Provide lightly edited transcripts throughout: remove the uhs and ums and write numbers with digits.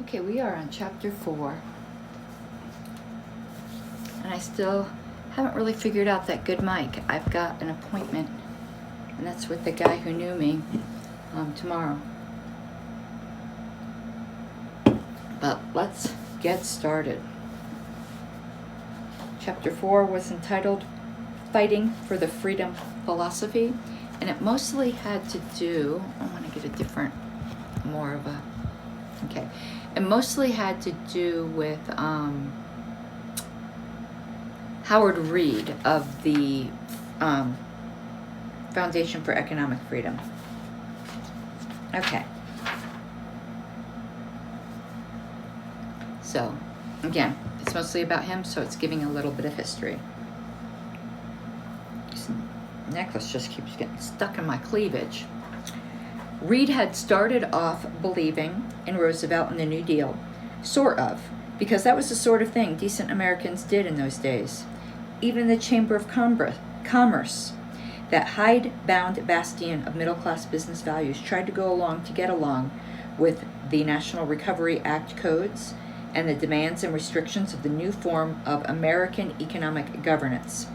Okay, we are on chapter 4. And I still haven't really figured out that good mic. I've got an appointment, and that's with the guy who knew me tomorrow. But let's get started. Chapter 4 was entitled Fighting for the Freedom Philosophy, and it mostly had to do, I want to get a different, more of a, okay. It mostly had to do with Howard Reed of the Foundation for Economic Freedom. Okay. So, again, it's mostly about him, so it's giving a little bit of history. This necklace just keeps getting stuck in my cleavage. Reed had started off believing in Roosevelt and the New Deal, sort of, because that was the sort of thing decent Americans did in those days. Even the Chamber of Commerce, that hide-bound bastion of middle-class business values, tried to go along to get along with the National Recovery Act codes and the demands and restrictions of the new form of American economic governance.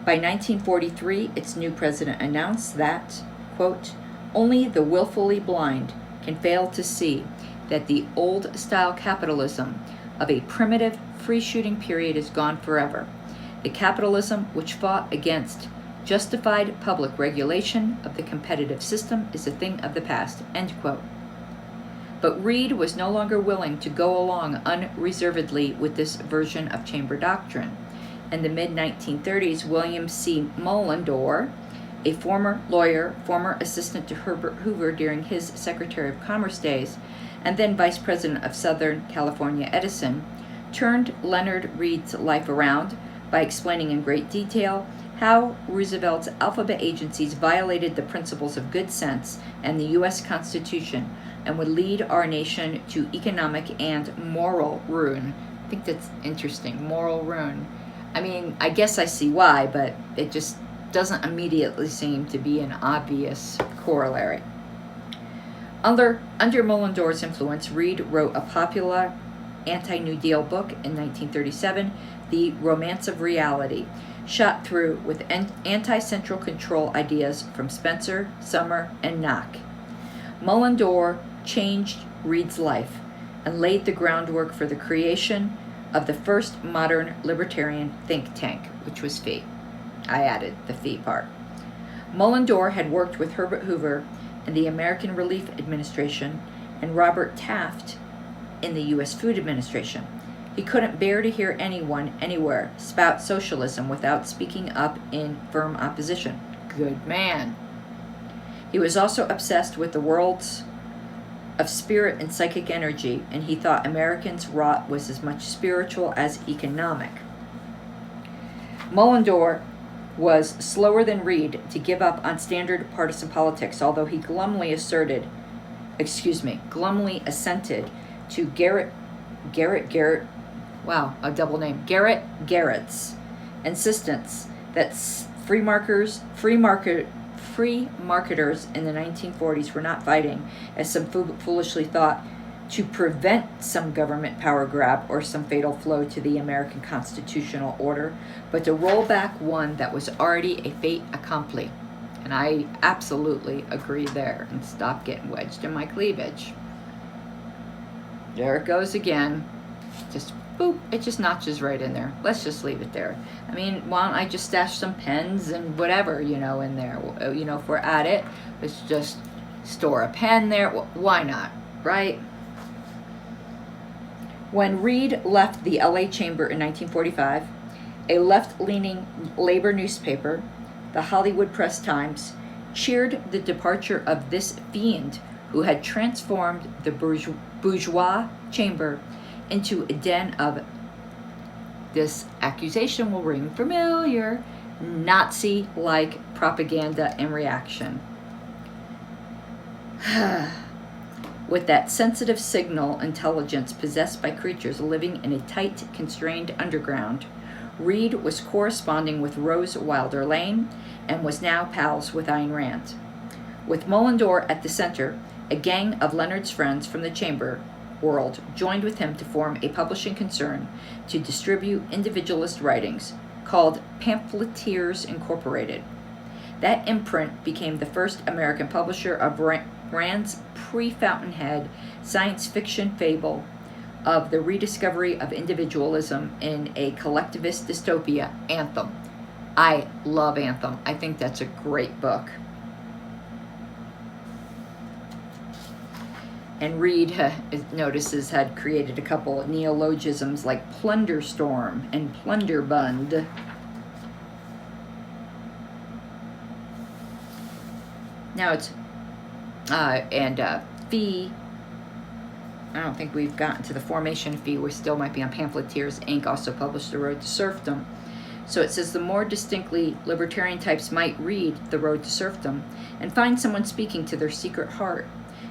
By 1943, its new president announced that, quote, only the willfully blind can fail to see that the old-style capitalism of a primitive, free-shooting period is gone forever. The capitalism which fought against justified public regulation of the competitive system is a thing of the past, end quote. But Reed was no longer willing to go along unreservedly with this version of chamber doctrine. In the mid-1930s, William C. Mullendore, a former lawyer, former assistant to Herbert Hoover during his Secretary of Commerce days, and then Vice President of Southern California Edison, turned Leonard Reed's life around by explaining in great detail how Roosevelt's alphabet agencies violated the principles of good sense and the U.S. Constitution and would lead our nation to economic and moral ruin. I think that's interesting, moral ruin. I mean, I guess I see why, but it just doesn't immediately seem to be an obvious corollary. Under Mullendore's influence, Reed wrote a popular anti-New Deal book in 1937, The Romance of Reality, shot through with anti-central control ideas from Spencer, Summer, and Knock. Mullendore changed Reed's life and laid the groundwork for the creation of the first modern libertarian think tank, which was FEE. I added the FEE part. Mullendore had worked with Herbert Hoover in the American Relief Administration and Robert Taft in the U.S. Food Administration. He couldn't bear to hear anyone, anywhere, spout socialism without speaking up in firm opposition. Good man. He was also obsessed with the worlds of spirit and psychic energy, and he thought Americans' rot was as much spiritual as economic. Mullendore was slower than Reed to give up on standard partisan politics, although he glumly assented to Garrett, wow, a double name, Garrett Garrett's insistence that free marketers in the 1940s were not fighting, as some foolishly thought, to prevent some government power grab or some fatal flow to the American constitutional order, but to roll back one that was already a fait accompli. And I absolutely agree there, and stop getting wedged in my cleavage. There it goes again. Just boop, it just notches right in there. Let's just leave it there. I mean, why don't I just stash some pens and whatever, in there? If we're at it, let's just store a pen there. Why not, right? When Reed left the LA Chamber in 1945, a left-leaning labor newspaper, the Hollywood Press-Times, cheered the departure of this fiend who had transformed the bourgeois chamber into a den of, this accusation will ring familiar, Nazi-like propaganda and reaction. With that sensitive signal intelligence possessed by creatures living in a tight, constrained underground, Reed was corresponding with Rose Wilder Lane and was now pals with Ayn Rand. With Mullendore at the center, a gang of Leonard's friends from the chamber world joined with him to form a publishing concern to distribute individualist writings called Pamphleteers Incorporated. That imprint became the first American publisher of Rand's pre-Fountainhead science fiction fable of the rediscovery of individualism in a collectivist dystopia, Anthem. I love Anthem. I think that's a great book. And Reed notices had created a couple of neologisms like plunderstorm and plunderbund. Now it's fee. I don't think we've gotten to the formation fee. We still might be on Pamphleteers Inc. Also published The Road to Serfdom. So it says the more distinctly libertarian types might read The Road to Serfdom and find someone speaking to their secret heart,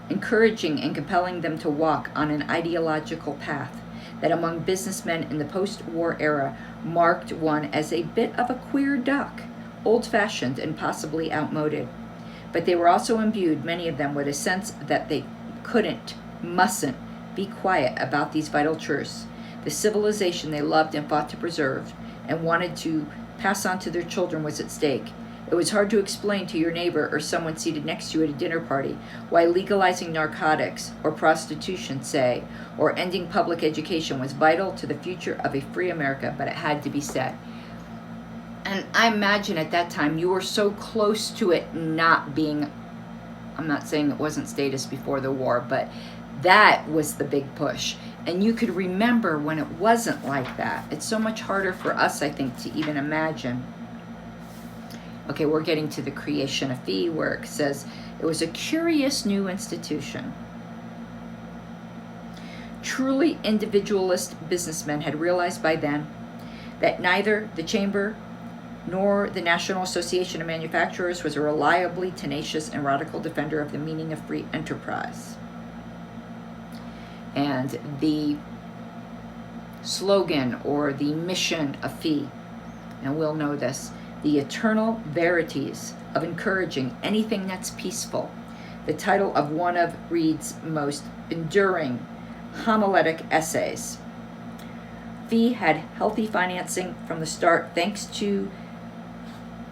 encouraging and compelling them to walk on an ideological path that among businessmen in the post-war era marked one as a bit of a queer duck, old-fashioned and possibly outmoded. But they were also imbued, many of them, with a sense that they mustn't be quiet about these vital truths. The civilization they loved and fought to preserve and wanted to pass on to their children was at stake. It was hard to explain to your neighbor or someone seated next to you at a dinner party why legalizing narcotics or prostitution, say, or ending public education was vital to the future of a free America, but it had to be said. And I imagine at that time you were so close to it not being, I'm not saying it wasn't status before the war, but that was the big push. And you could remember when it wasn't like that. It's so much harder for us, I think, to even imagine. Okay, we're getting to the creation of fee, where it says it was a curious new institution. Truly individualist businessmen had realized by then that neither the Chamber nor the National Association of Manufacturers was a reliably tenacious and radical defender of the meaning of free enterprise. And the slogan or the mission of fee, and we'll know this, the eternal verities of encouraging anything that's peaceful, the title of one of Reed's most enduring homiletic essays. Fee had healthy financing from the start thanks to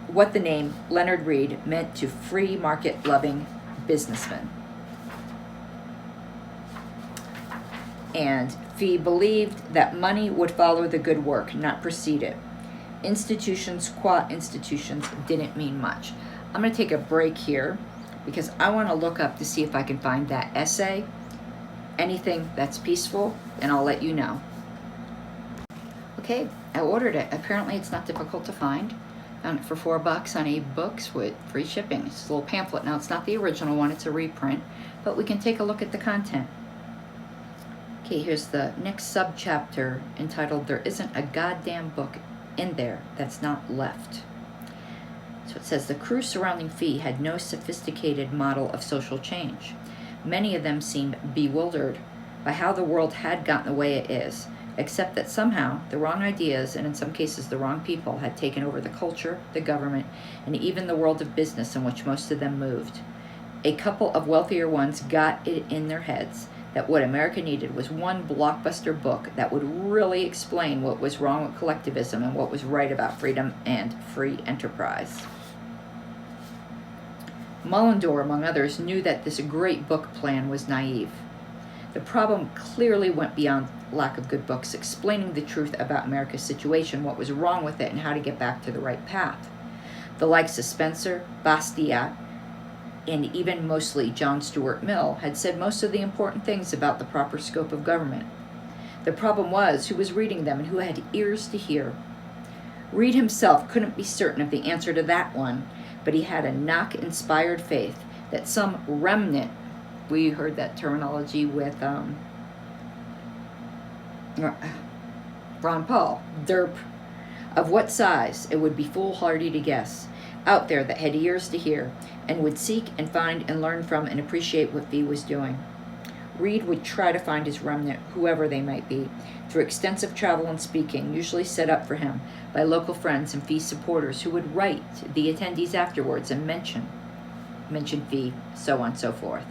what the name Leonard Reed meant to free market-loving businessmen. And Fee believed that money would follow the good work, not precede it. Institutions qua institutions didn't mean much. I'm going to take a break here because I want to look up to see if I can find that essay, anything that's peaceful, and I'll let you know. Okay, I ordered it. Apparently it's not difficult to find. Found it for $4 on eBooks with free shipping. It's a little pamphlet. Now, it's not the original one. It's a reprint. But we can take a look at the content. Okay, here's the next subchapter entitled, There Isn't a Goddamn Book in There That's Not Left. So it says, the crew surrounding Fee had no sophisticated model of social change. Many of them seemed bewildered by how the world had gotten the way it is, except that somehow the wrong ideas, and in some cases the wrong people, had taken over the culture, the government, and even the world of business in which most of them moved. A couple of wealthier ones got it in their heads that what America needed was one blockbuster book that would really explain what was wrong with collectivism and what was right about freedom and free enterprise. Mullendore, among others, knew that this great book plan was naive. The problem clearly went beyond lack of good books explaining the truth about America's situation, what was wrong with it, and how to get back to the right path. The likes of Spencer, Bastiat, and even mostly John Stuart Mill had said most of the important things about the proper scope of government. The problem was who was reading them and who had ears to hear. Reed himself couldn't be certain of the answer to that one, but he had a knock-inspired faith that some remnant, we heard that terminology with Ron Paul, derp, of what size it would be foolhardy to guess, out there that had ears to hear and would seek and find and learn from and appreciate what Fee was doing. Reed would try to find his remnant, whoever they might be, through extensive travel and speaking, usually set up for him by local friends and Fee supporters who would write the attendees afterwards and mention Fee, so on and so forth.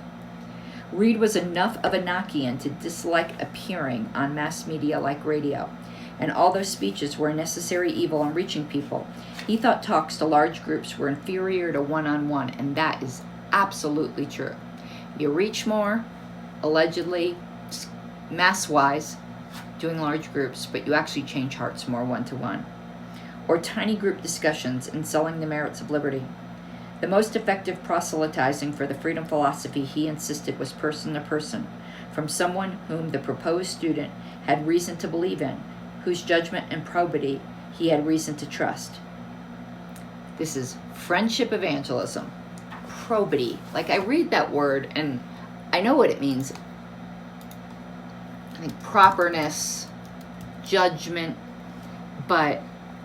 Reed was enough of a Knockian to dislike appearing on mass media like radio, and although speeches were a necessary evil in reaching people, he thought talks to large groups were inferior to one-on-one, and that is absolutely true. You reach more, allegedly, mass-wise, doing large groups, but you actually change hearts more one-to-one. Or tiny group discussions in selling the merits of liberty. The most effective proselytizing for the freedom philosophy, he insisted, was person to person, from someone whom the proposed student had reason to believe in, whose judgment and probity he had reason to trust. This is friendship evangelism. Probity. Like, I read that word and I know what it means. I think properness, judgment, but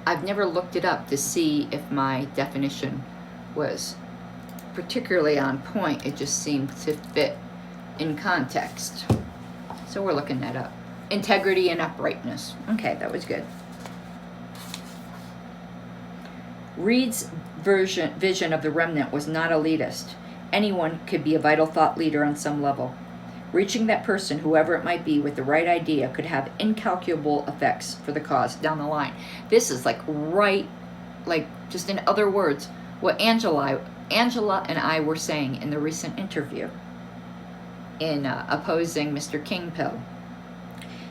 I've never looked it up to see if my definition was particularly on point. It just seemed to fit in context. So we're looking that up. Integrity and uprightness. Okay, that was good. Reed's vision of the remnant was not elitist. Anyone could be a vital thought leader on some level. Reaching that person, whoever it might be, with the right idea could have incalculable effects for the cause down the line. This is just in other words, what Angela and I were saying in the recent interview in opposing Mr. Kingpill.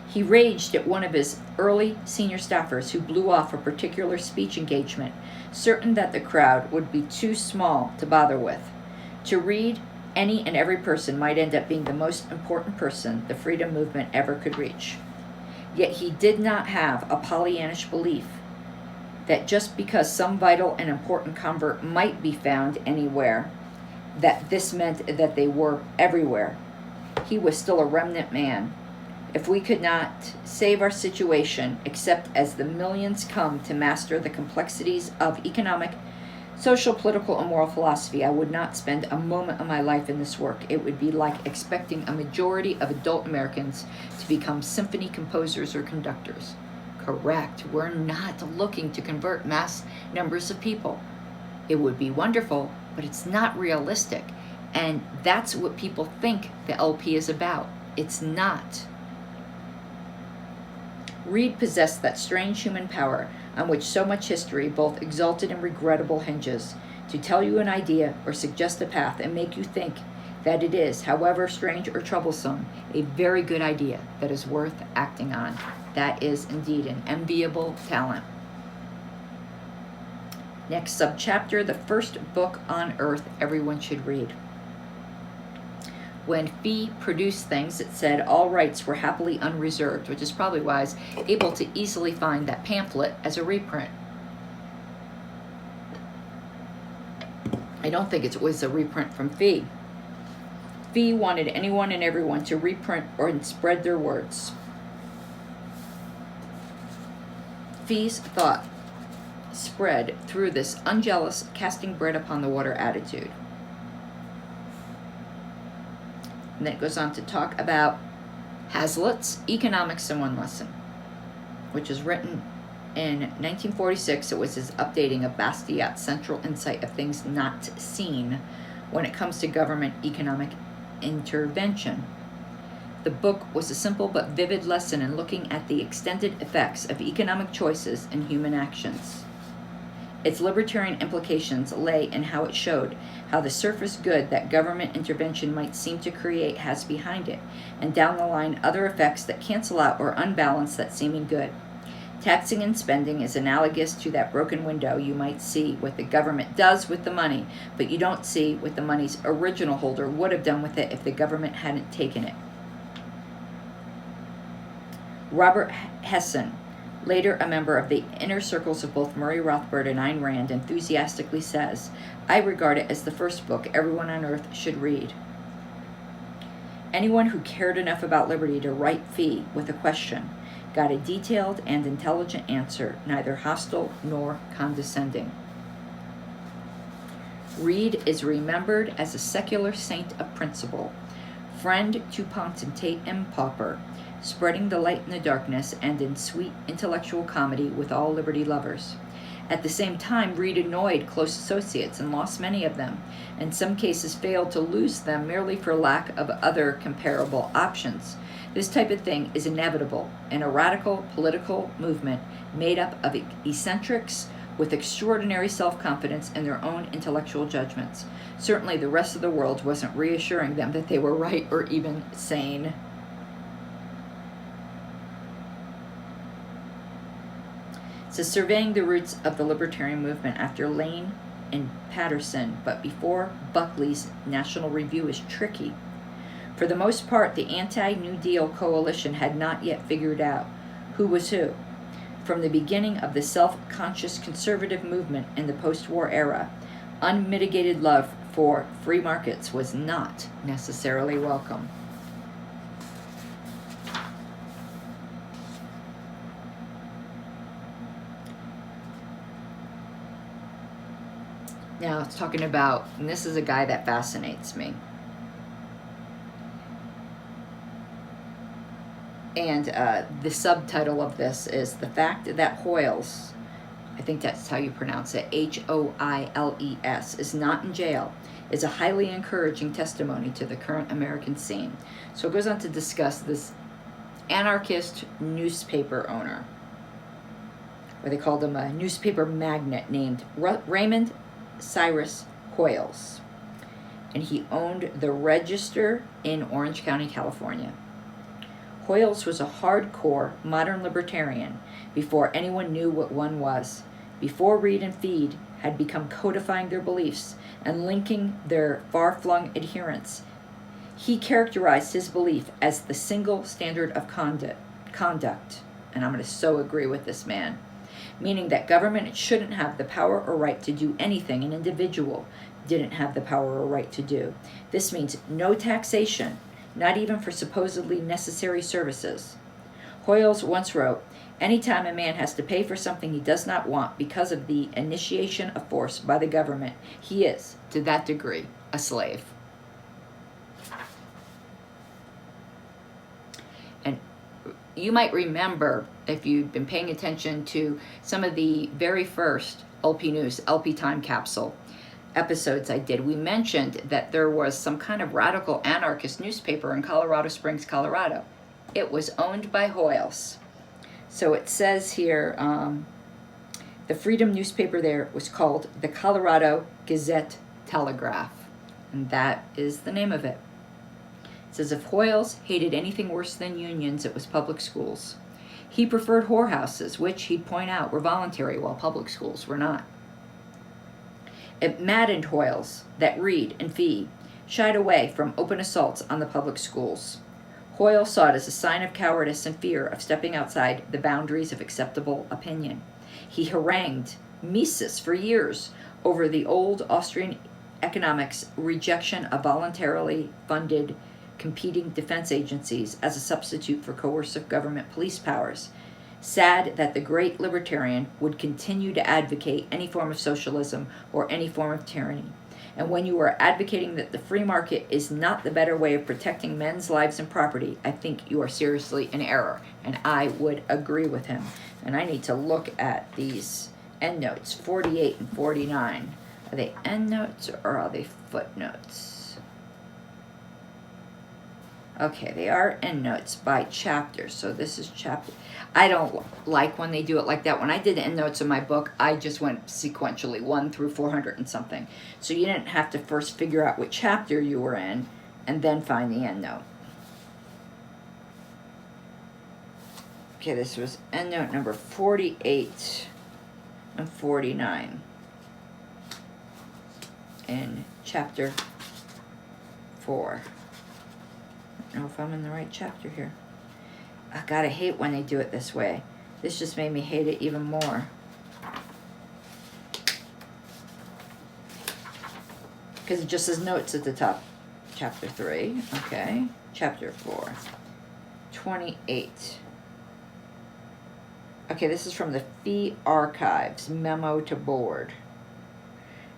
He raged at one of his early senior staffers who blew off a particular speech engagement, certain that the crowd would be too small to bother with. To Reed, any and every person might end up being the most important person the freedom movement ever could reach. Yet he did not have a Pollyannish belief that just because some vital and important convert might be found anywhere, that this meant that they were everywhere. He was still a remnant man. If we could not save our situation except as the millions come to master the complexities of economic, social, political, and moral philosophy, I would not spend a moment of my life in this work. It would be like expecting a majority of adult Americans to become symphony composers or conductors. Correct. We're not looking to convert mass numbers of people. It would be wonderful, but it's not realistic. And that's what people think the LP is about. It's not. Reed possessed that strange human power on which so much history, both exalted and regrettable, hinges, to tell you an idea or suggest a path and make you think that it is, however strange or troublesome, a very good idea that is worth acting on. That is indeed an enviable talent. Next subchapter, the first book on earth everyone should read. When Fee produced things, it said all rights were happily unreserved, which is probably why I was able to easily find that pamphlet as a reprint. I don't think it was a reprint from Fee. Fee wanted anyone and everyone to reprint or spread their words. Fee's thought spread through this unjealous, casting bread upon the water attitude. And then it goes on to talk about Hazlitt's Economics in One Lesson, which was written in 1946. It was his updating of Bastiat's central insight of things not seen when it comes to government economic intervention. The book was a simple but vivid lesson in looking at the extended effects of economic choices in human actions. Its libertarian implications lay in how it showed how the surface good that government intervention might seem to create has behind it, and down the line other effects that cancel out or unbalance that seeming good. Taxing and spending is analogous to that broken window. You might see what the government does with the money, but you don't see what the money's original holder would have done with it if the government hadn't taken it. Robert Hessen, later a member of the inner circles of both Murray Rothbard and Ayn Rand, enthusiastically says, I regard it as the first book everyone on earth should read. Anyone who cared enough about liberty to write Fee with a question got a detailed and intelligent answer, neither hostile nor condescending. Reed is remembered as a secular saint of principle, friend to potentate and pauper, spreading the light in the darkness, and in sweet intellectual comedy with all liberty lovers. At the same time, Reed annoyed close associates and lost many of them, in some cases failed to lose them merely for lack of other comparable options. This type of thing is inevitable in a radical political movement made up of eccentrics with extraordinary self-confidence in their own intellectual judgments. Certainly the rest of the world wasn't reassuring them that they were right or even sane. It says, surveying the roots of the libertarian movement after Lane and Patterson, but before Buckley's National Review is tricky. For the most part, the anti-New Deal coalition had not yet figured out who was who. From the beginning of the self-conscious conservative movement in the post-war era, unmitigated love for free markets was not necessarily welcome. Now it's talking about, and this is a guy that fascinates me. And the subtitle of this is The Fact That Hoyles, I think that's how you pronounce it, Hoiles, is not in jail, is a highly encouraging testimony to the current American scene. So it goes on to discuss this anarchist newspaper owner, or they called him a newspaper magnate, named Raymond Cyrus Hoyles. And he owned the Register in Orange County, California. Hoyles was a hardcore modern libertarian before anyone knew what one was, before Reed and Feed had become codifying their beliefs and linking their far-flung adherents. He characterized his belief as the single standard of conduct, and I'm going to so agree with this man, meaning that government shouldn't have the power or right to do anything an individual didn't have the power or right to do. This means no taxation, not even for supposedly necessary services. Hoyles once wrote, anytime a man has to pay for something he does not want because of the initiation of force by the government, he is, to that degree, a slave. And you might remember, if you've been paying attention to some of the very first LP News, LP Time Capsule episodes I did, we mentioned that there was some kind of radical anarchist newspaper in Colorado Springs, Colorado. It was owned by Hoyles. So it says here, the freedom newspaper there was called the Colorado Gazette Telegraph, and that is the name of it. It says if Hoyles hated anything worse than unions, it was public schools. He preferred whorehouses, which he'd point out were voluntary while public schools were not. It maddened Hoyles that Reed and Fee shied away from open assaults on the public schools. Hoyles saw it as a sign of cowardice and fear of stepping outside the boundaries of acceptable opinion. He harangued Mises for years over the old Austrian economics rejection of voluntarily funded competing defense agencies as a substitute for coercive government police powers. Sad that the great libertarian would continue to advocate any form of socialism or any form of tyranny. And when you are advocating that the free market is not the better way of protecting men's lives and property, I think you are seriously in error. And I would agree with him. And I need to look at these endnotes, 48 and 49. Are they endnotes or are they footnotes? Okay, they are endnotes by chapter. So this is chapter. I don't like when they do it like that. When I did the endnotes of my book, I just went sequentially, 1 through 400 and something. So you didn't have to first figure out what chapter you were in and then find the endnote. Okay, this was endnote number 48 and 49 in chapter 4. I don't know if I'm in the right chapter here. I gotta hate when they do it this way. This just made me hate it even more. Because it just says notes at the top. Chapter 3, okay. Chapter 4, 28. Okay, this is from the Fee Archives, Memo to Board.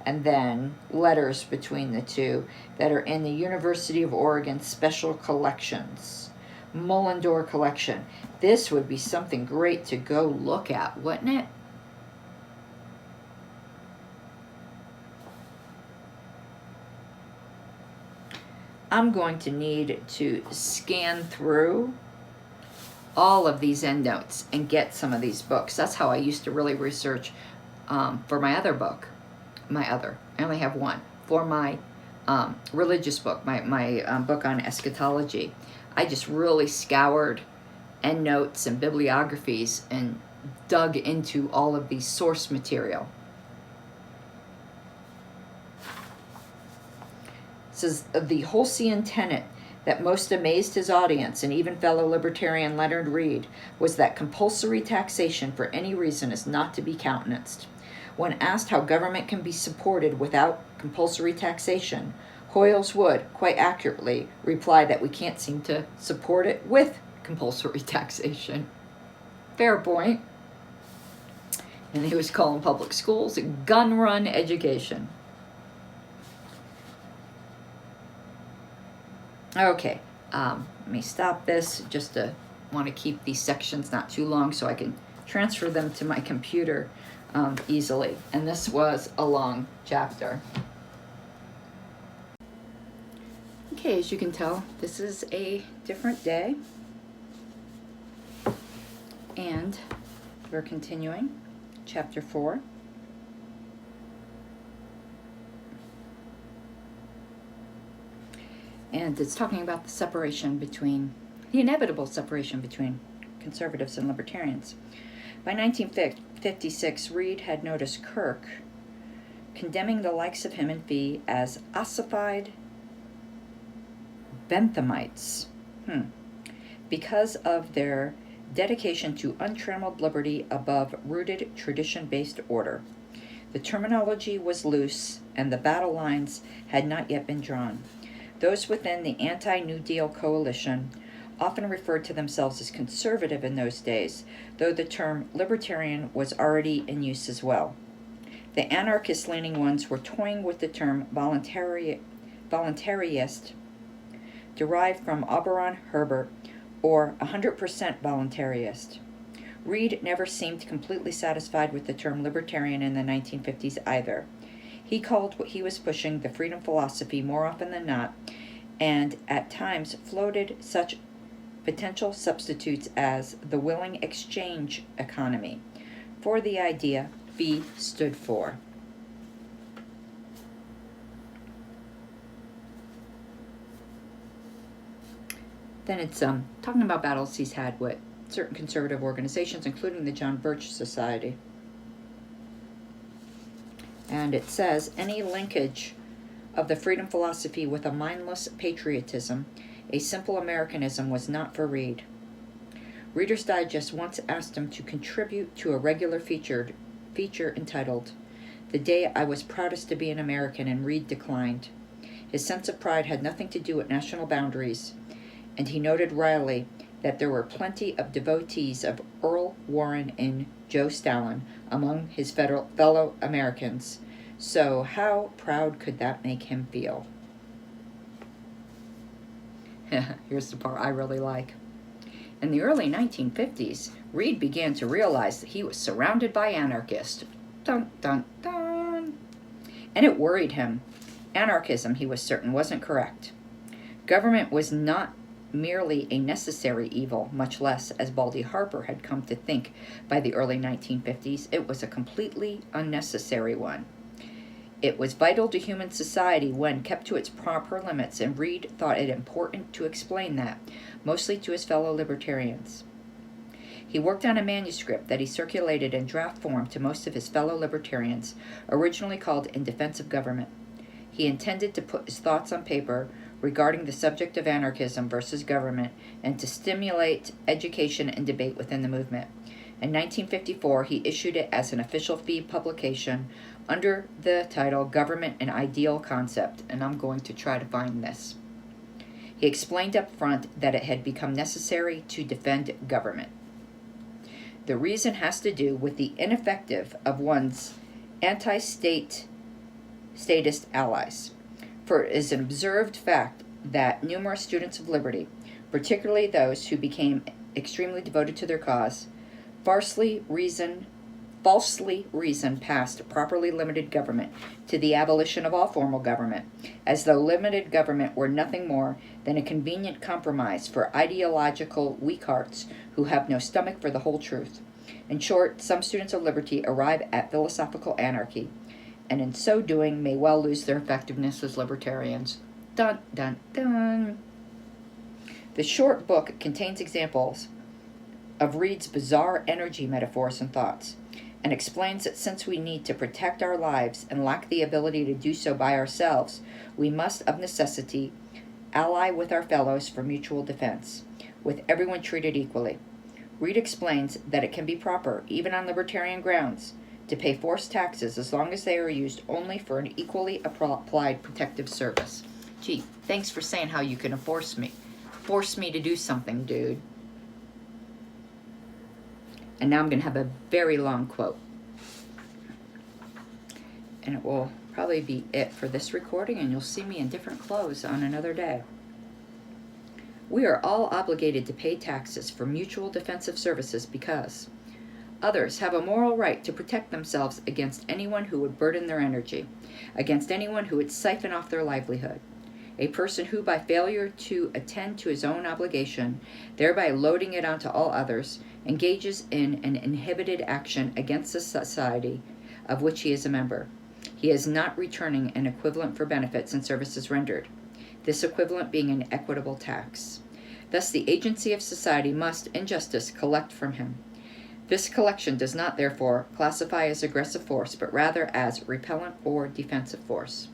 And then letters between the two that are in the University of Oregon Special Collections. Mullendore collection. This would be something great to go look at, wouldn't it? I'm going to need to scan through all of these endnotes and get some of these books. That's how I used to really research for my other book. I only have one. For my religious book, my book on eschatology. I just really scoured endnotes and bibliographies and dug into all of these source material. It says, the Holsian tenet that most amazed his audience and even fellow libertarian Leonard Read was that compulsory taxation for any reason is not to be countenanced. When asked how government can be supported without compulsory taxation, Hoyles would, quite accurately, reply that we can't seem to support it with compulsory taxation. Fair point. And he was calling public schools a gun-run education. Okay, let me stop this. Just to want to keep these sections not too long so I can transfer them to my computer easily. And this was a long chapter. Okay, as you can tell, this is a different day. And we're continuing chapter 4. And it's talking about the separation between, the inevitable separation between conservatives and libertarians. By 1956, Read had noticed Kirk condemning the likes of him and Fee as ossified Benthamites, because of their dedication to untrammeled liberty above rooted tradition-based order. The terminology was loose, and the battle lines had not yet been drawn. Those within the anti-New Deal coalition often referred to themselves as conservative in those days, though the term libertarian was already in use as well. The anarchist-leaning ones were toying with the term voluntarist, derived from Auberon Herbert, or 100% voluntarist. Read never seemed completely satisfied with the term libertarian in the 1950s either. He called what he was pushing the freedom philosophy more often than not, and at times floated such potential substitutes as the willing exchange economy for the idea B stood for. Then it's talking about battles he's had with certain conservative organizations, including the John Birch Society. And it says, any linkage of the freedom philosophy with a mindless patriotism, a simple Americanism, was not for Read. Reader's Digest once asked him to contribute to a regular feature entitled, The Day I Was Proudest to Be an American, and Read declined. His sense of pride had nothing to do with national boundaries, and he noted wryly that there were plenty of devotees of Earl Warren and Joe Stalin among his fellow Americans. So how proud could that make him feel? Here's the part I really like. In the early 1950s, Read began to realize that he was surrounded by anarchists. Dun, dun, dun. And it worried him. Anarchism, he was certain, wasn't correct. Government was not merely a necessary evil, much less, as Baldy Harper had come to think by the early 1950s, it was a completely unnecessary one. It was vital to human society when kept to its proper limits, and Read thought it important to explain that, mostly to his fellow libertarians. He worked on a manuscript that he circulated in draft form to most of his fellow libertarians, originally called In Defense of Government. He intended to put his thoughts on paper regarding the subject of anarchism versus government, and to stimulate education and debate within the movement. In 1954, he issued it as an official fee publication under the title Government an Ideal Concept, and I'm going to try to find this. He explained up front that it had become necessary to defend government. The reason has to do with the ineffective of one's statist allies. For it is an observed fact that numerous students of liberty, particularly those who became extremely devoted to their cause, falsely reason falsely reason past properly limited government to the abolition of all formal government, as though limited government were nothing more than a convenient compromise for ideological weak hearts who have no stomach for the whole truth. In short, some students of liberty arrive at philosophical anarchy, and in so doing may well lose their effectiveness as libertarians. Dun, dun, dun. The short book contains examples of Reid's bizarre energy metaphors and thoughts, and explains that since we need to protect our lives and lack the ability to do so by ourselves, we must of necessity ally with our fellows for mutual defense, with everyone treated equally. Reid explains that it can be proper, even on libertarian grounds, to pay forced taxes as long as they are used only for an equally applied protective service. Gee, thanks for saying how you can force me to do something, dude. And now I'm going to have a very long quote. And it will probably be it for this recording, and you'll see me in different clothes on another day. We are all obligated to pay taxes for mutual defensive services because others have a moral right to protect themselves against anyone who would burden their energy, against anyone who would siphon off their livelihood. A person who, by failure to attend to his own obligation, thereby loading it onto all others, engages in an inhibited action against the society of which he is a member. He is not returning an equivalent for benefits and services rendered, this equivalent being an equitable tax. Thus, the agency of society must, in justice, collect from him. This collection does not, therefore, classify as aggressive force, but rather as repellent or defensive force.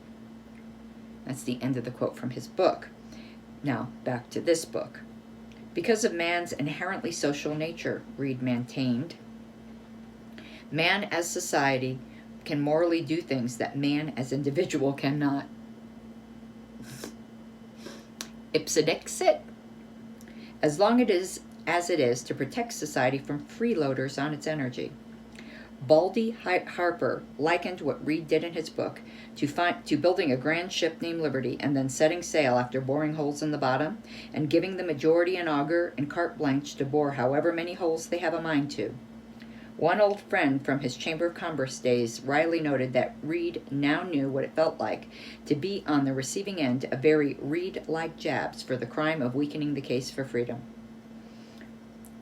That's the end of the quote from his book. Now, back to this book. Because of man's inherently social nature, Reid maintained, man as society can morally do things that man as individual cannot. Ipsedixit. As long as it is to protect society from freeloaders on its energy. Baldy Harper likened what Reid did in his book to building a grand ship named Liberty and then setting sail after boring holes in the bottom and giving the majority an auger and carte blanche to bore however many holes they have a mind to. One old friend from his Chamber of Commerce days wryly noted that Reid now knew what it felt like to be on the receiving end of very Reid-like jabs for the crime of weakening the case for freedom.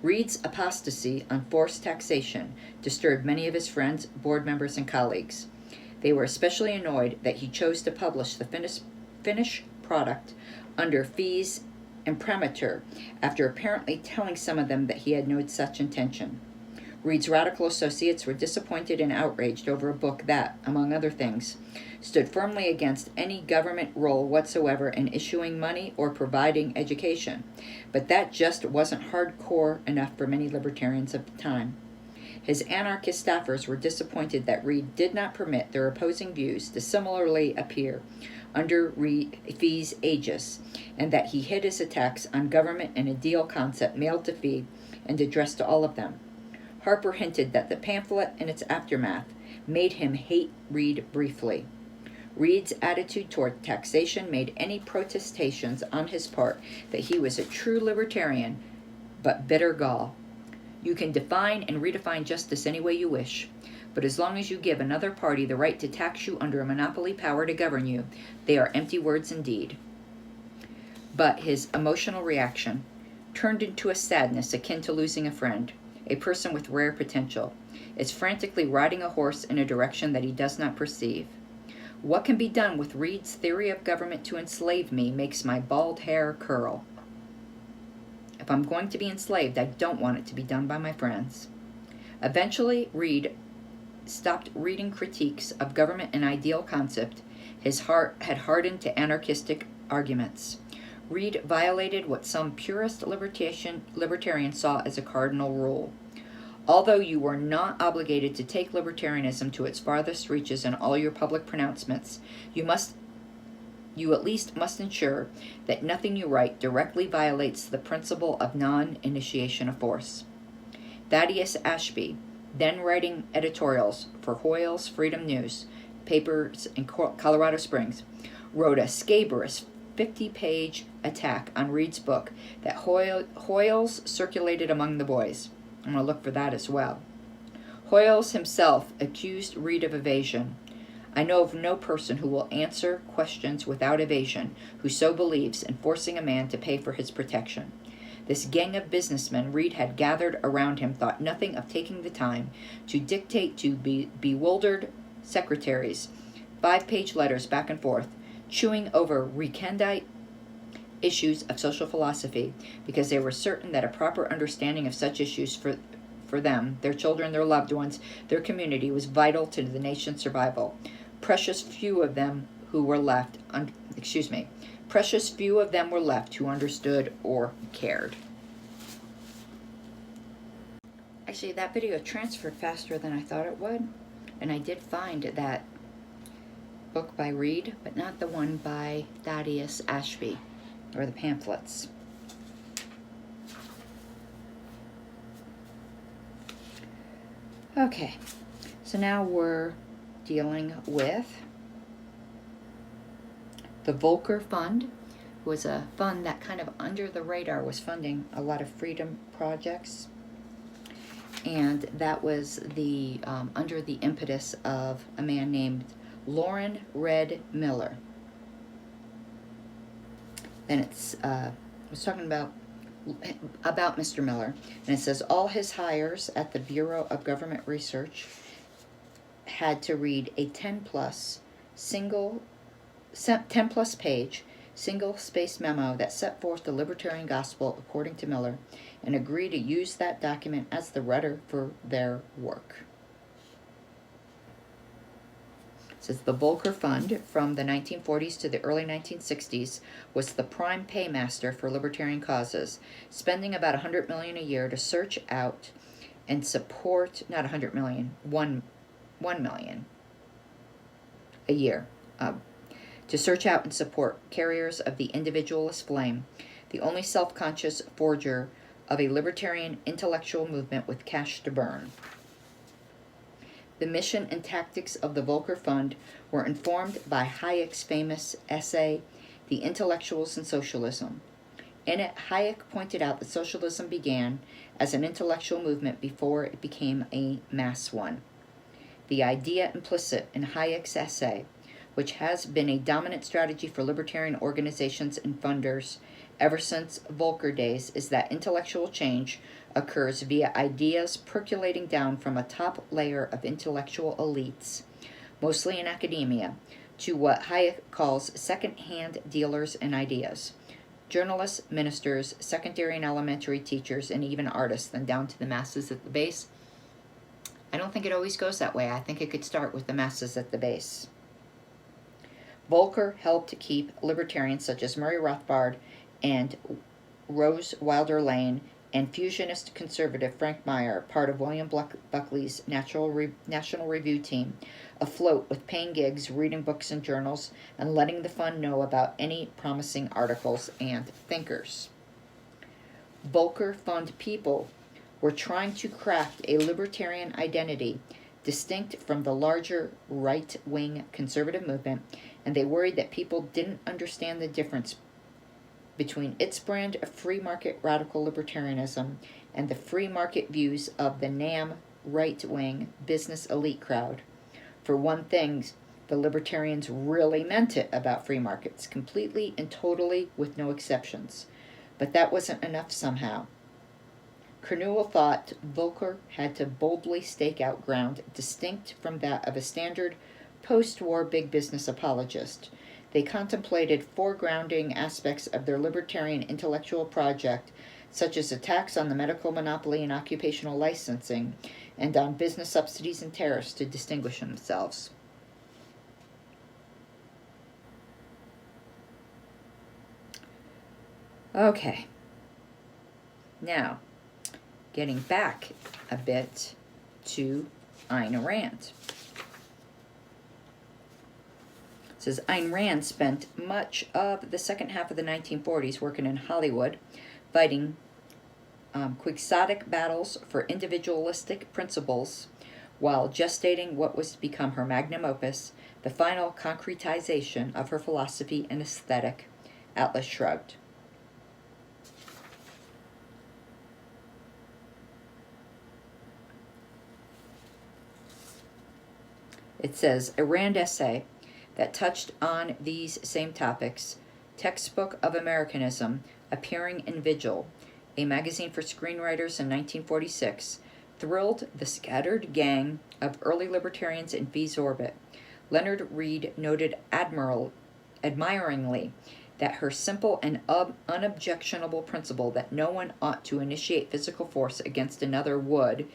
Reid's apostasy on forced taxation disturbed many of his friends, board members, and colleagues. They were especially annoyed that he chose to publish the finished product under fees imprimatur, after apparently telling some of them that he had no such intention. Reid's radical associates were disappointed and outraged over a book that, among other things, stood firmly against any government role whatsoever in issuing money or providing education, but that just wasn't hardcore enough for many libertarians of the time. His anarchist staffers were disappointed that Reid did not permit their opposing views to similarly appear under Fee's aegis, and that he hid his attacks on government and ideal concept mailed to Fee and addressed to all of them. Harper hinted that the pamphlet and its aftermath made him hate Reid briefly. Reid's attitude toward taxation made any protestations on his part that he was a true libertarian but bitter gall. You can define and redefine justice any way you wish, but as long as you give another party the right to tax you under a monopoly power to govern you, they are empty words indeed. But his emotional reaction turned into a sadness akin to losing a friend, a person with rare potential, is frantically riding a horse in a direction that he does not perceive. What can be done with Reid's theory of government to enslave me makes my bald hair curl. If I'm going to be enslaved, I don't want it to be done by my friends. Eventually, Reid stopped reading critiques of government and ideal concept. His heart had hardened to anarchistic arguments. Reid violated what some purist libertarians saw as a cardinal rule. Although you were not obligated to take libertarianism to its farthest reaches in all your public pronouncements, you at least must ensure that nothing you write directly violates the principle of non-initiation of force. Thaddeus Ashby, then writing editorials for Hoyle's Freedom News papers in Colorado Springs, wrote a scabrous 50-page attack on Reid's book that Hoyle's circulated among the boys. I'm going to look for that as well. Hoyles himself accused Reed of evasion. I know of no person who will answer questions without evasion, who so believes in forcing a man to pay for his protection. This gang of businessmen Reed had gathered around him thought nothing of taking the time to dictate to bewildered secretaries 5-page letters back and forth, chewing over recondite issues of social philosophy, because they were certain that a proper understanding of such issues for them, their children, their loved ones, their community was vital to the nation's survival. Precious few of them were left who understood or cared. Actually, that video transferred faster than I thought it would, and I did find that book by Reed, but not the one by Thaddeus Ashby, or the pamphlets. Okay, so now we're dealing with the Volcker Fund. Was a fund that kind of under the radar was funding a lot of freedom projects, and that was the under the impetus of a man named Loren Red Miller. Then I was talking about Mr. Miller, and it says all his hires at the Bureau of Government Research had to read a 10-plus page single-spaced memo that set forth the libertarian gospel according to Miller, and agree to use that document as the rudder for their work. It says the Volcker Fund from the 1940s to the early 1960s was the prime paymaster for libertarian causes, spending about $100 million a year to search out and support, not $100 million, $1 million a year, to search out and support carriers of the individualist flame, the only self-conscious forger of a libertarian intellectual movement with cash to burn. The mission and tactics of the Volcker Fund were informed by Hayek's famous essay, The Intellectuals and Socialism. In it, Hayek pointed out that socialism began as an intellectual movement before it became a mass one. The idea implicit in Hayek's essay, which has been a dominant strategy for libertarian organizations and funders ever since Volcker days, is that intellectual change occurs via ideas percolating down from a top layer of intellectual elites, mostly in academia, to what Hayek calls second-hand dealers in ideas, journalists, ministers, secondary and elementary teachers, and even artists, then down to the masses at the base. I don't think it always goes that way. I think it could start with the masses at the base. Volcker helped keep libertarians such as Murray Rothbard and Rose Wilder Lane and fusionist conservative Frank Meyer, part of William Buckley's National Review team, afloat with paying gigs, reading books and journals, and letting the fund know about any promising articles and thinkers. Volcker Fund people were trying to craft a libertarian identity distinct from the larger right-wing conservative movement, and they worried that people didn't understand the difference between its brand of free market radical libertarianism and the free market views of the NAM right-wing business elite crowd. For one thing, the libertarians really meant it about free markets, completely and totally with no exceptions. But that wasn't enough somehow. Kernewell thought Volcker had to boldly stake out ground distinct from that of a standard post-war big business apologist. They contemplated foregrounding aspects of their libertarian intellectual project, such as attacks on the medical monopoly and occupational licensing, and on business subsidies and tariffs to distinguish themselves. Okay. Now, getting back a bit to Ayn Rand. It says Ayn Rand spent much of the second half of the 1940s working in Hollywood, fighting quixotic battles for individualistic principles while gestating what was to become her magnum opus, the final concretization of her philosophy and aesthetic, Atlas Shrugged. It says, a Rand essay that touched on these same topics, Textbook of Americanism, appearing in Vigil, a magazine for screenwriters in 1946, thrilled the scattered gang of early libertarians in Fee's orbit. Leonard Read noted admiringly that her simple and unobjectionable principle that no one ought to initiate physical force against another would,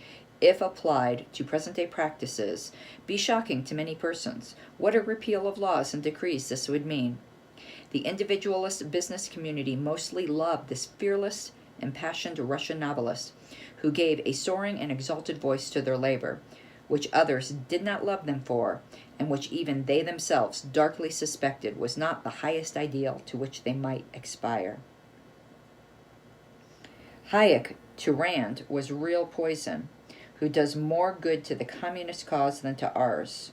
if applied to present-day practices, be shocking to many persons. What a repeal of laws and decrees this would mean. The individualist business community mostly loved this fearless, impassioned Russian novelist, who gave a soaring and exalted voice to their labor, which others did not love them for, and which even they themselves darkly suspected was not the highest ideal to which they might aspire. Hayek to Rand was real poison, who does more good to the communist cause than to ours.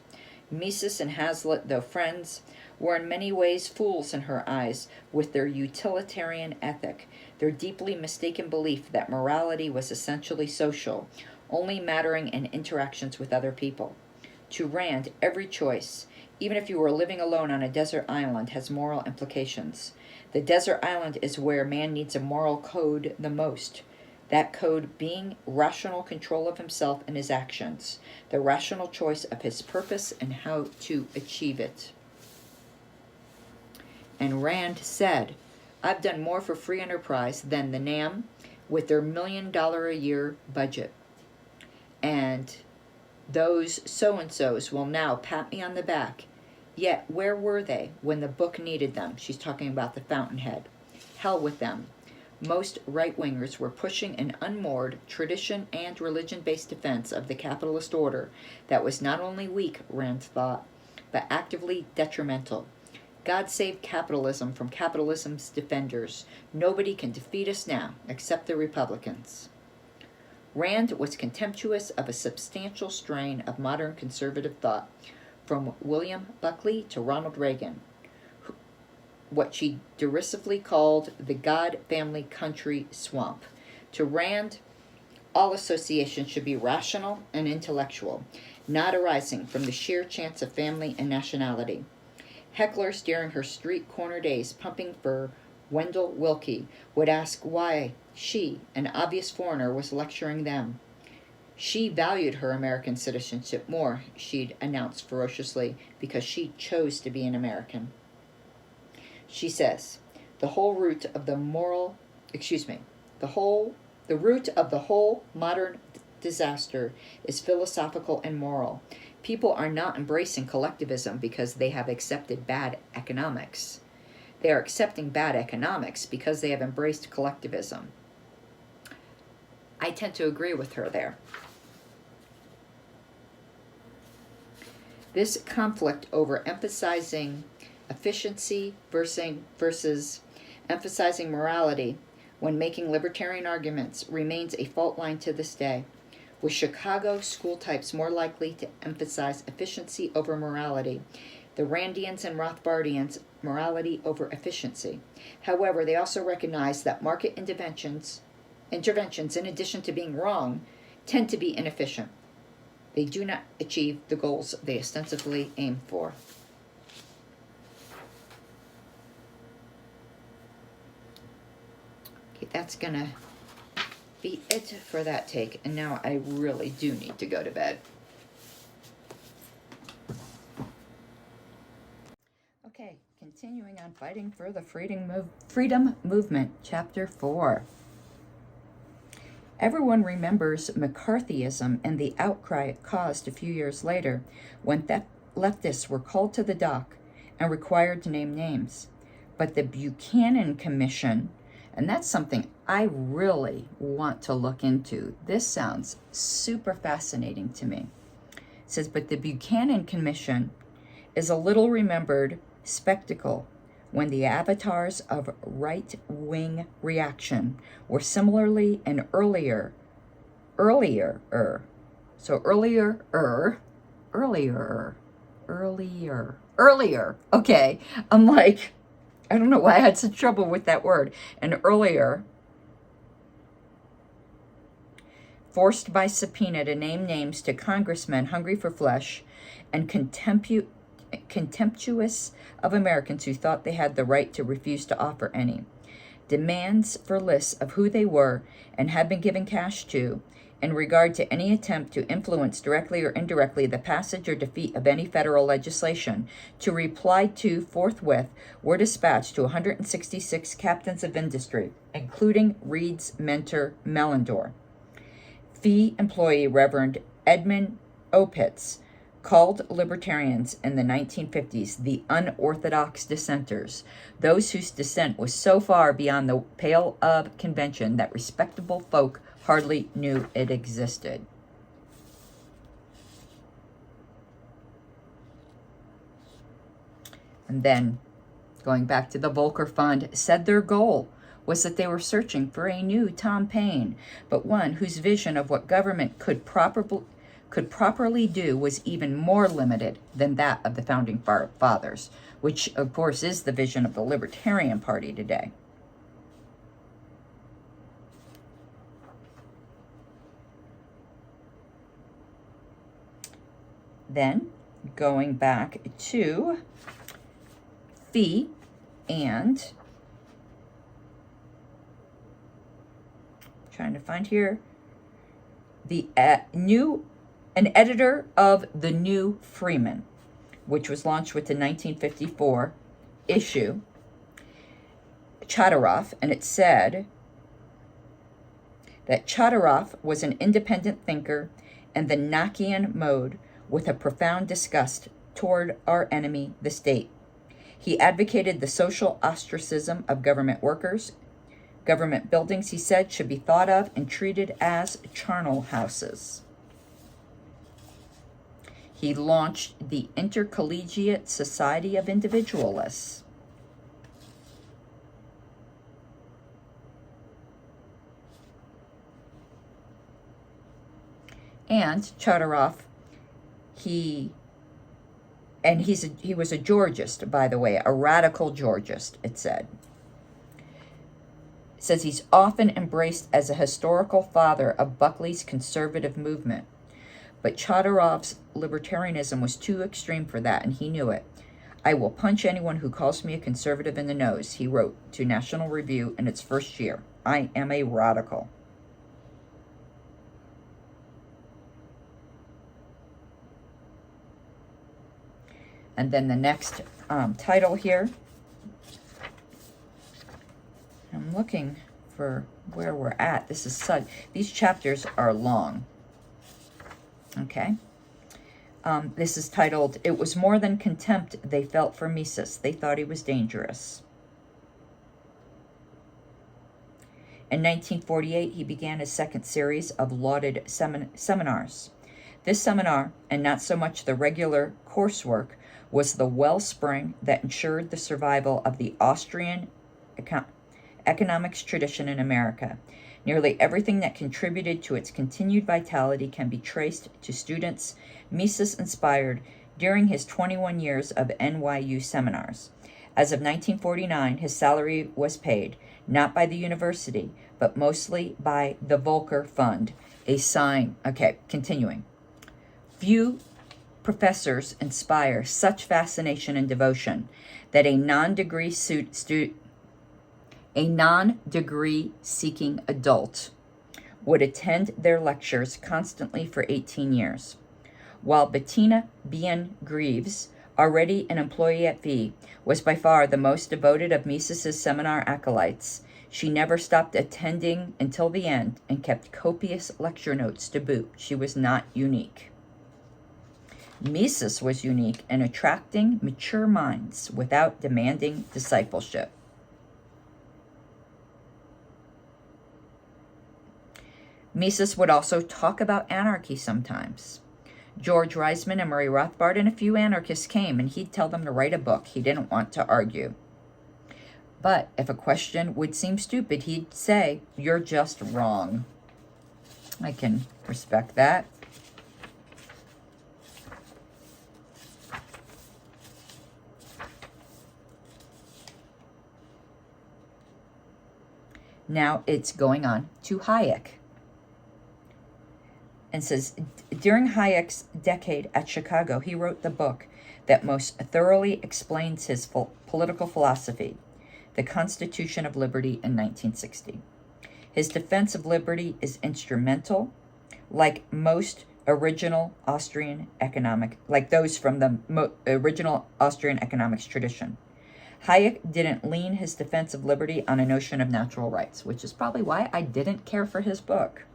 Mises and Hazlitt, though friends, were in many ways fools in her eyes with their utilitarian ethic, their deeply mistaken belief that morality was essentially social, only mattering in interactions with other people. To Rand, every choice, even if you were living alone on a desert island, has moral implications. The desert island is where man needs a moral code the most. That code being rational control of himself and his actions, the rational choice of his purpose and how to achieve it. And Rand said, I've done more for free enterprise than the NAM with their $1 million a year budget. And those so-and-sos will now pat me on the back. Yet where were they when the book needed them? She's talking about the Fountainhead. Hell with them. Most right-wingers were pushing an unmoored tradition and religion-based defense of the capitalist order that was not only weak, Rand thought, but actively detrimental. God save capitalism from capitalism's defenders. Nobody can defeat us now, except the Republicans. Rand was contemptuous of a substantial strain of modern conservative thought, from William Buckley to Ronald Reagan, what she derisively called the God Family Country Swamp. To Rand, all association should be rational and intellectual, not arising from the sheer chance of family and nationality. Hecklers during her street corner days pumping for Wendell Willkie would ask why she, an obvious foreigner, was lecturing them. She valued her American citizenship more, she'd announced ferociously, because she chose to be an American. She says, the root of the whole modern disaster is philosophical and moral. People are not embracing collectivism because they have accepted bad economics. They are accepting bad economics because they have embraced collectivism. I tend to agree with her there. This conflict over emphasizing efficiency versus emphasizing morality when making libertarian arguments remains a fault line to this day, with Chicago school types more likely to emphasize efficiency over morality, the Randians and Rothbardians morality over efficiency. However, they also recognize that market interventions, in addition to being wrong, tend to be inefficient. They do not achieve the goals they ostensibly aim for. Okay, that's going to be it for that take. And now I really do need to go to bed. Okay, continuing on Fighting for the Freedom Movement, Chapter 4. Everyone remembers McCarthyism and the outcry it caused a few years later when leftists were called to the dock and required to name names. But the Buchanan Commission, and that's something I really want to look into. This sounds super fascinating to me. It says, but the Buchanan Commission is a little remembered spectacle when the avatars of right-wing reaction were similarly and earlier, okay, I'm like, I don't know why I had such trouble with that word, and earlier, forced by subpoena to name names to congressmen hungry for flesh and contemptuous of Americans who thought they had the right to refuse to offer any. Demands for lists of who they were and had been given cash to in regard to any attempt to influence directly or indirectly the passage or defeat of any federal legislation to reply to forthwith were dispatched to 166 captains of industry, including Reed's mentor, Mellendorf. Fee employee Reverend Edmund Opitz called libertarians in the 1950s the unorthodox dissenters, those whose dissent was so far beyond the pale of convention that respectable folk hardly knew it existed. And then, going back to the Volcker Fund, said their goal was that they were searching for a new Tom Paine, but one whose vision of what government could properly do was even more limited than that of the founding fathers, which of course is the vision of the Libertarian Party today. Then, going back to Fee and trying to find here the an editor of the New Freeman, which was launched with the 1954 issue, Chodorow, and it said that Chodorow was an independent thinker in the Knockian mode with a profound disgust toward our enemy, the state. He advocated the social ostracism of government workers. Government buildings, he said, should be thought of and treated as charnel houses. He launched the Intercollegiate Society of Individualists. And Chodorow, he was a Georgist, by the way, a radical Georgist, it said. It says he's often embraced as a historical father of Buckley's conservative movement. But Chodorow's libertarianism was too extreme for that, and he knew it. I will punch anyone who calls me a conservative in the nose, he wrote to National Review in its first year. I am a radical. And then the next title here. I'm looking for where we're at. These chapters are long. Okay. This is titled, It Was More Than Contempt They Felt for Mises. They thought he was dangerous. In 1948, he began his second series of lauded seminars. This seminar, and not so much the regular coursework, was the wellspring that ensured the survival of the Austrian economics tradition in America. Nearly everything that contributed to its continued vitality can be traced to students Mises inspired during his 21 years of NYU seminars. As of 1949, his salary was paid, not by the university, but mostly by the Volcker Fund, a sign. Okay, continuing. Few professors inspire such fascination and devotion that a non-degree seeking adult would attend their lectures constantly for 18 years. While Bettina Bien-Greaves, already an employee at Fee, was by far the most devoted of Mises's seminar acolytes, she never stopped attending until the end and kept copious lecture notes to boot. She was not unique. Mises was unique in attracting mature minds without demanding discipleship. Mises would also talk about anarchy sometimes. George Reisman and Murray Rothbard and a few anarchists came, and he'd tell them to write a book. He didn't want to argue. But if a question would seem stupid, he'd say, "You're just wrong." I can respect that. Now it's going on to Hayek. and says, during Hayek's decade at Chicago, he wrote the book that most thoroughly explains his political philosophy, The Constitution of Liberty in 1960. His defense of liberty is instrumental, like most original Austrian economic, like those from the original Austrian economics tradition. Hayek didn't lean his defense of liberty on a notion of natural rights, which is probably why I didn't care for his book.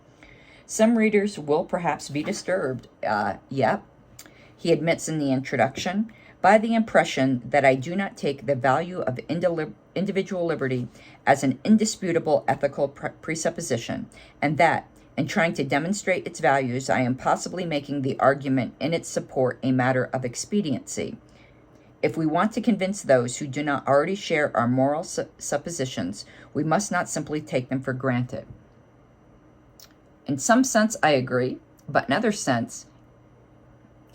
Some readers will perhaps be disturbed, he admits in the introduction, by the impression that I do not take the value of individual liberty as an indisputable ethical presupposition, and that, in trying to demonstrate its values, I am possibly making the argument in its support a matter of expediency. If we want to convince those who do not already share our moral suppositions, we must not simply take them for granted. In some sense, I agree, but in other sense,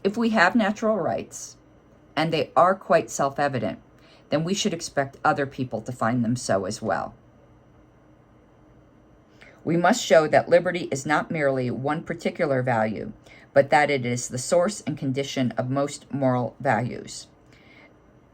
if we have natural rights, and they are quite self-evident, then we should expect other people to find them so as well. We must show that liberty is not merely one particular value, but that it is the source and condition of most moral values.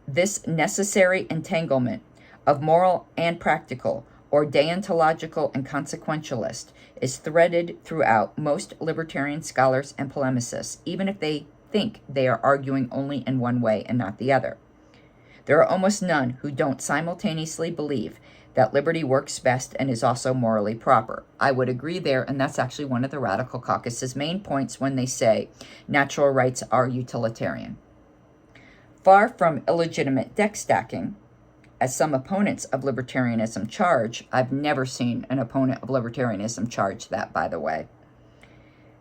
This necessary entanglement of moral and practical, or deontological and consequentialist, is threaded throughout most libertarian scholars and polemicists, even if they think they are arguing only in one way and not the other. There are almost none who don't simultaneously believe that liberty works best and is also morally proper. I would agree there, and that's actually one of the Radical Caucus's main points when they say natural rights are utilitarian. Far from illegitimate deck stacking, as some opponents of libertarianism charge, I've never seen an opponent of libertarianism charge that, by the way.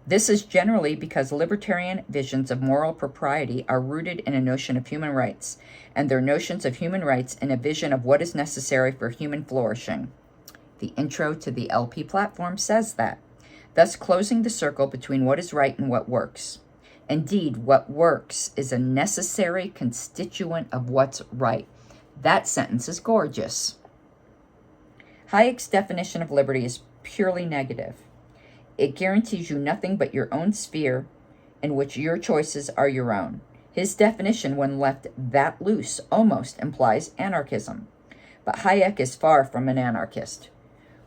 This is generally because libertarian visions of moral propriety are rooted in a notion of human rights, and their notions of human rights in a vision of what is necessary for human flourishing. The intro to the LP platform says that, thus closing the circle between what is right and what works. Indeed, what works is a necessary constituent of what's right. That sentence is gorgeous. Hayek's definition of liberty is purely negative. It guarantees you nothing but your own sphere in which your choices are your own. His definition, when left that loose, almost implies anarchism. But Hayek is far from an anarchist.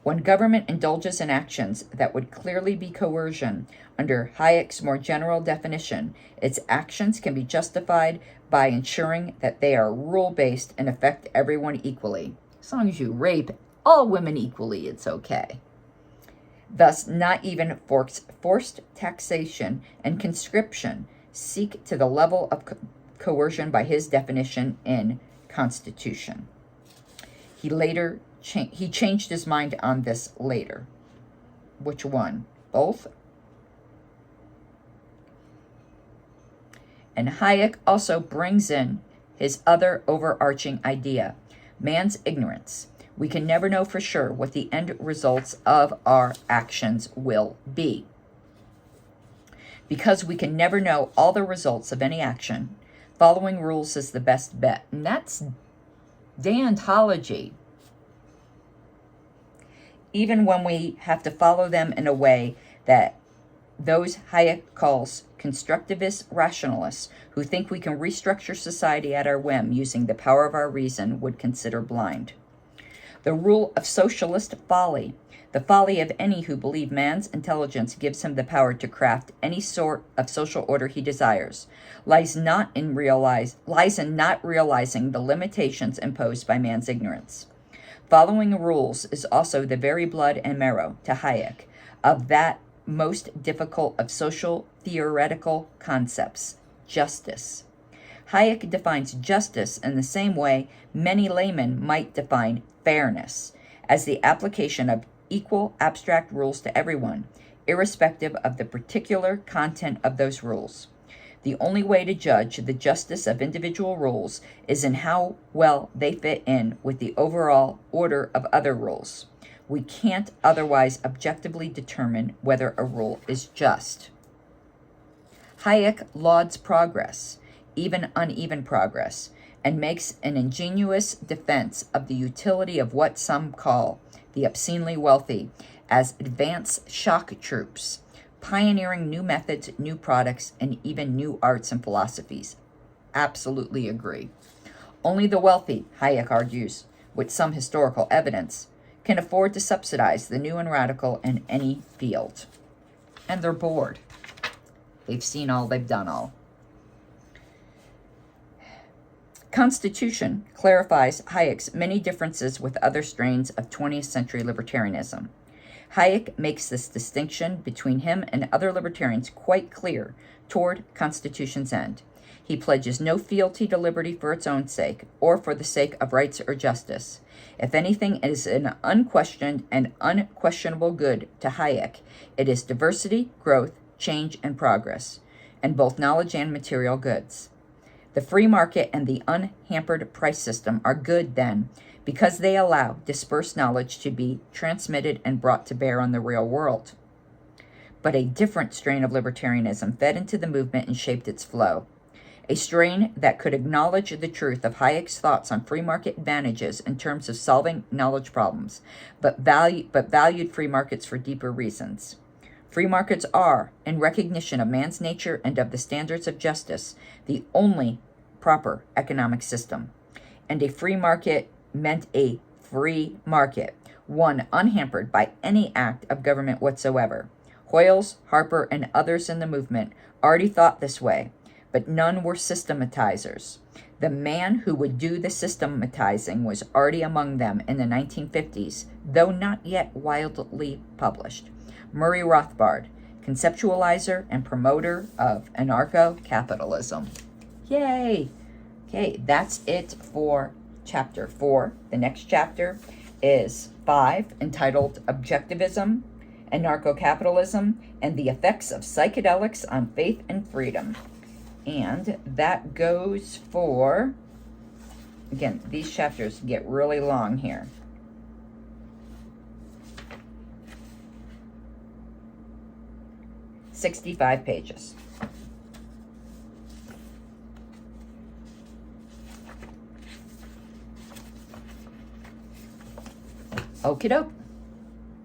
When government indulges in actions that would clearly be coercion under Hayek's more general definition, its actions can be justified by ensuring that they are rule-based and affect everyone equally. As long as you rape all women equally, it's okay. Thus, not even forced taxation and conscription seek to the level of coercion by his definition in Constitution. He changed his mind on this later. Which one? Both? And Hayek also brings in his other overarching idea, man's ignorance. We can never know for sure what the end results of our actions will be. Because we can never know all the results of any action, following rules is the best bet. And that's deontology. Even when we have to follow them in a way that those Hayek calls constructivist rationalists who think we can restructure society at our whim using the power of our reason would consider blind. The rule of socialist folly, the folly of any who believe man's intelligence gives him the power to craft any sort of social order he desires, lies in not realizing the limitations imposed by man's ignorance. Following rules is also the very blood and marrow, to Hayek, of that most difficult of social theoretical concepts, justice. Hayek defines justice in the same way many laymen might define fairness, as the application of equal abstract rules to everyone, irrespective of the particular content of those rules. The only way to judge the justice of individual rules is in how well they fit in with the overall order of other rules. We can't otherwise objectively determine whether a rule is just. Hayek lauds progress, even uneven progress, and makes an ingenious defense of the utility of what some call the obscenely wealthy as advance shock troops, pioneering new methods, new products, and even new arts and philosophies. Absolutely agree. Only the wealthy, Hayek argues, with some historical evidence, can afford to subsidize the new and radical in any field. And they're bored. They've seen all, they've done all. Constitution clarifies Hayek's many differences with other strains of 20th century libertarianism. Hayek makes this distinction between him and other libertarians quite clear toward Constitution's end. He pledges no fealty to liberty for its own sake, or for the sake of rights or justice. If anything is an unquestioned and unquestionable good to Hayek, it is diversity, growth, change, and progress, and both knowledge and material goods. The free market and the unhampered price system are good, then, because they allow dispersed knowledge to be transmitted and brought to bear on the real world. But a different strain of libertarianism fed into the movement and shaped its flow. A strain that could acknowledge the truth of Hayek's thoughts on free market advantages in terms of solving knowledge problems, but valued free markets for deeper reasons. Free markets are, in recognition of man's nature and of the standards of justice, the only proper economic system. And a free market meant a free market, one unhampered by any act of government whatsoever. Hoyles, Harper, and others in the movement already thought this way, but none were systematizers. The man who would do the systematizing was already among them in the 1950s, though not yet widely published. Murray Rothbard, conceptualizer and promoter of anarcho-capitalism. Yay! Okay, that's it for chapter 4. The next chapter is 5, entitled Objectivism and Narco-Capitalism and the Effects of Psychedelics on Faith and Freedom. And that goes for, again, these chapters get really long here. "65 pages. Okie doke.